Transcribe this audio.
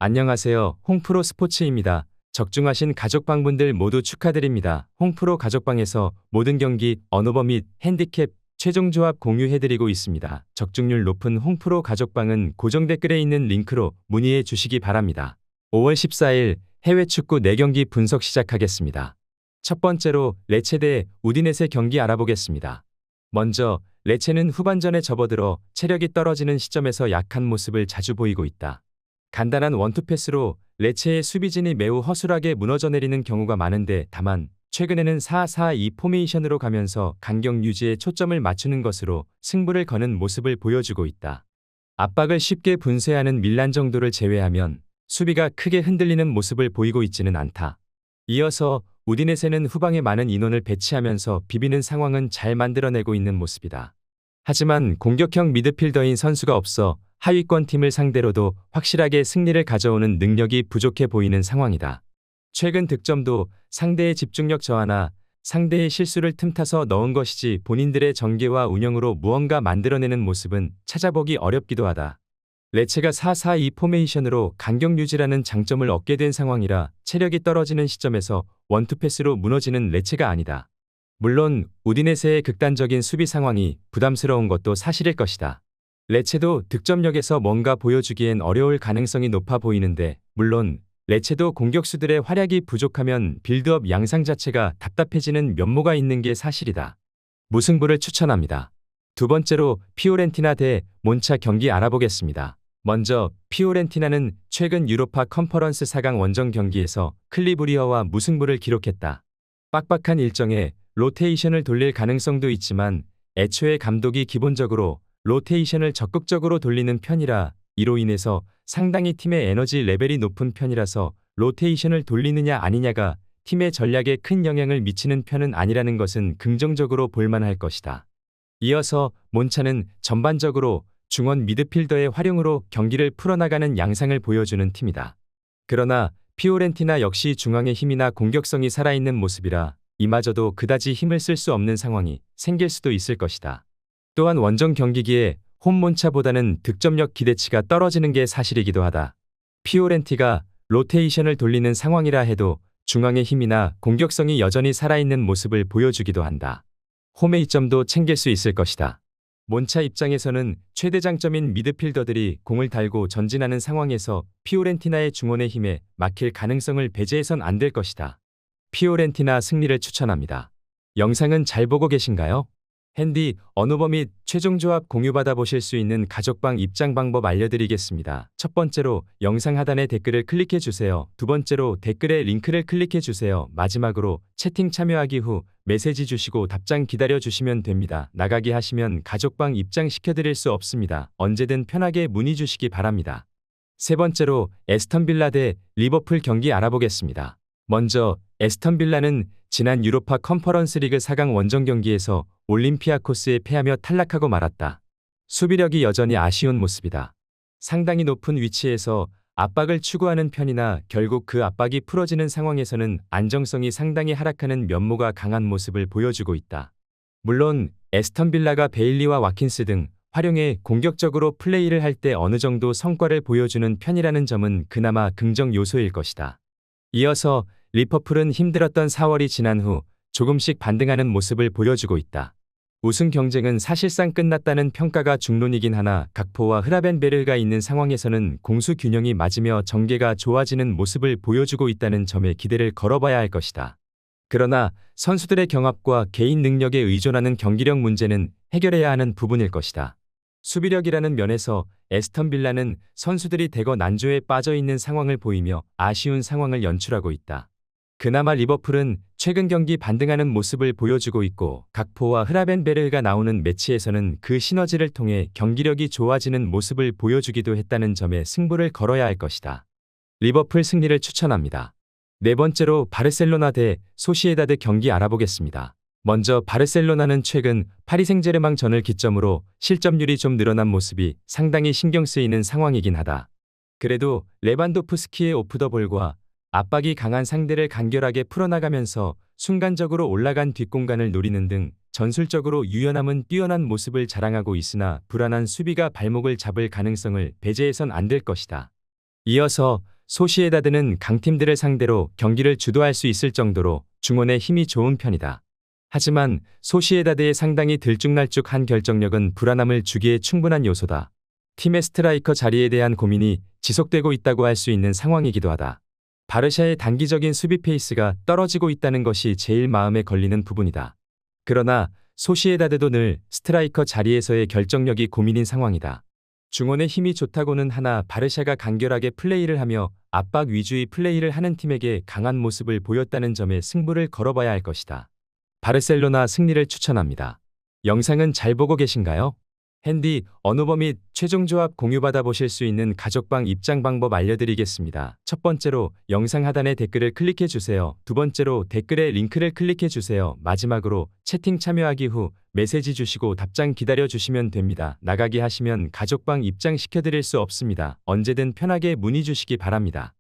안녕하세요. 홍프로 스포츠입니다. 적중하신 가족방분들 모두 축하드립니다. 홍프로 가족방에서 모든 경기, 언오버 및 핸디캡, 최종 조합 공유해드리고 있습니다. 적중률 높은 홍프로 가족방은 고정 댓글에 있는 링크로 문의해 주시기 바랍니다. 5월 14일 해외 축구 4경기 분석 시작하겠습니다. 첫 번째로 레체 대 우디네세 경기 알아보겠습니다. 먼저 레체는 후반전에 접어들어 체력이 떨어지는 시점에서 약한 모습을 자주 보이고 있다. 간단한 원투 패스로 레체의 수비진이 매우 허술하게 무너져 내리는 경우가 많은데 다만 최근에는 4-4-2 포메이션으로 가면서 간격 유지에 초점을 맞추는 것으로 승부를 거는 모습을 보여주고 있다. 압박을 쉽게 분쇄하는 밀란 정도를 제외하면 수비가 크게 흔들리는 모습을 보이고 있지는 않다. 이어서 우디네세는 후방에 많은 인원을 배치하면서 비비는 상황은 잘 만들어내고 있는 모습이다. 하지만 공격형 미드필더인 선수가 없어 하위권 팀을 상대로도 확실하게 승리를 가져오는 능력이 부족해 보이는 상황이다. 최근 득점도 상대의 집중력 저하나 상대의 실수를 틈타서 넣은 것이지 본인들의 전개와 운영으로 무언가 만들어내는 모습은 찾아보기 어렵기도 하다. 레체가 4-4-2 포메이션으로 간격 유지라는 장점을 얻게 된 상황이라 체력이 떨어지는 시점에서 원투 패스로 무너지는 레체가 아니다. 물론 우디네세의 극단적인 수비 상황이 부담스러운 것도 사실일 것이다. 레체도 득점력에서 뭔가 보여주기엔 어려울 가능성이 높아 보이는데 물론 레체도 공격수들의 활약이 부족하면 빌드업 양상 자체가 답답해지는 면모가 있는 게 사실이다. 무승부를 추천합니다. 두 번째로 피오렌티나 대 몬차 경기 알아보겠습니다. 먼저 피오렌티나는 최근 유로파 컨퍼런스 4강 원정 경기에서 클리브리어와 무승부를 기록했다. 빡빡한 일정에 로테이션을 돌릴 가능성도 있지만 애초에 감독이 기본적으로 로테이션을 적극적으로 돌리는 편이라 이로 인해서 상당히 팀의 에너지 레벨이 높은 편이라서 로테이션을 돌리느냐 아니냐가 팀의 전략에 큰 영향을 미치는 편은 아니라는 것은 긍정적으로 볼만할 것이다. 이어서 몬차는 전반적으로 중원 미드필더의 활용으로 경기를 풀어나가는 양상을 보여주는 팀이다. 그러나 피오렌티나 역시 중앙의 힘이나 공격성이 살아있는 모습이라 이마저도 그다지 힘을 쓸 수 없는 상황이 생길 수도 있을 것이다. 또한 원정 경기기에 홈몬차보다는 득점력 기대치가 떨어지는 게 사실이기도 하다. 피오렌티가 로테이션을 돌리는 상황이라 해도 중앙의 힘이나 공격성이 여전히 살아있는 모습을 보여주기도 한다. 홈의 이점도 챙길 수 있을 것이다. 몬차 입장에서는 최대 장점인 미드필더들이 공을 달고 전진하는 상황에서 피오렌티나의 중원의 힘에 막힐 가능성을 배제해선 안 될 것이다. 피오렌티나 승리를 추천합니다. 영상은 잘 보고 계신가요? 핸디, 언오버 및 최종 조합 공유받아 보실 수 있는 가족방 입장 방법 알려드리겠습니다. 첫 번째로 영상 하단의 댓글을 클릭해 주세요. 두 번째로 댓글에 링크를 클릭해 주세요. 마지막으로 채팅 참여하기 후 메시지 주시고 답장 기다려 주시면 됩니다. 나가기 하시면 가족방 입장시켜 드릴 수 없습니다. 언제든 편하게 문의 주시기 바랍니다. 세 번째로 에스턴 빌라 대 리버풀 경기 알아보겠습니다. 먼저 에스턴 빌라는 지난 유로파 컨퍼런스 리그 4강 원정 경기에서 올림피아코스에 패하며 탈락하고 말았다. 수비력이 여전히 아쉬운 모습이다. 상당히 높은 위치에서 압박을 추구하는 편이나 결국 그 압박이 풀어지는 상황에서는 안정성이 상당히 하락하는 면모가 강한 모습을 보여주고 있다. 물론 에스턴 빌라가 베일리와 와킨스 등 활용해 공격적으로 플레이를 할 때 어느 정도 성과를 보여주는 편이라는 점은 그나마 긍정 요소일 것이다. 이어서 리버풀은 힘들었던 4월이 지난 후 조금씩 반등하는 모습을 보여주고 있다. 우승 경쟁은 사실상 끝났다는 평가가 중론이긴 하나 각포와 흐라벤베르가 있는 상황에서는 공수 균형이 맞으며 전개가 좋아지는 모습을 보여주고 있다는 점에 기대를 걸어봐야 할 것이다. 그러나 선수들의 경합과 개인 능력에 의존하는 경기력 문제는 해결해야 하는 부분일 것이다. 수비력이라는 면에서 에스턴 빌라는 선수들이 대거 난조에 빠져 있는 상황을 보이며 아쉬운 상황을 연출하고 있다. 그나마 리버풀은 최근 경기 반등하는 모습을 보여주고 있고 각포와 흐라벤베르가 나오는 매치에서는 그 시너지를 통해 경기력이 좋아지는 모습을 보여주기도 했다는 점에 승부를 걸어야 할 것이다. 리버풀 승리를 추천합니다. 네 번째로 바르셀로나 대 소시에다드 경기 알아보겠습니다. 먼저 바르셀로나는 최근 파리 생제르맹전을 기점으로 실점률이 좀 늘어난 모습이 상당히 신경 쓰이는 상황이긴 하다. 그래도 레반도프스키의 오프 더 볼과 압박이 강한 상대를 간결하게 풀어나가면서 순간적으로 올라간 뒷공간을 노리는 등 전술적으로 유연함은 뛰어난 모습을 자랑하고 있으나 불안한 수비가 발목을 잡을 가능성을 배제해선 안 될 것이다. 이어서 소시에다드는 강팀들을 상대로 경기를 주도할 수 있을 정도로 중원의 힘이 좋은 편이다. 하지만 소시에다드의 상당히 들쭉날쭉한 결정력은 불안함을 주기에 충분한 요소다. 팀의 스트라이커 자리에 대한 고민이 지속되고 있다고 할 수 있는 상황이기도 하다. 바르샤의 단기적인 수비 페이스가 떨어지고 있다는 것이 제일 마음에 걸리는 부분이다. 그러나 소시에다드도 늘 스트라이커 자리에서의 결정력이 고민인 상황이다. 중원의 힘이 좋다고는 하나 바르샤가 간결하게 플레이를 하며 압박 위주의 플레이를 하는 팀에게 강한 모습을 보였다는 점에 승부를 걸어봐야 할 것이다. 바르셀로나 승리를 추천합니다. 영상은 잘 보고 계신가요? 핸디, 언어버 및 최종 조합 공유받아 보실 수 있는 가족방 입장 방법 알려드리겠습니다. 첫 번째로 영상 하단의 댓글을 클릭해 주세요. 두 번째로 댓글에 링크를 클릭해 주세요. 마지막으로 채팅 참여하기 후 메시지 주시고 답장 기다려 주시면 됩니다. 나가기 하시면 가족방 입장 시켜드릴 수 없습니다. 언제든 편하게 문의 주시기 바랍니다.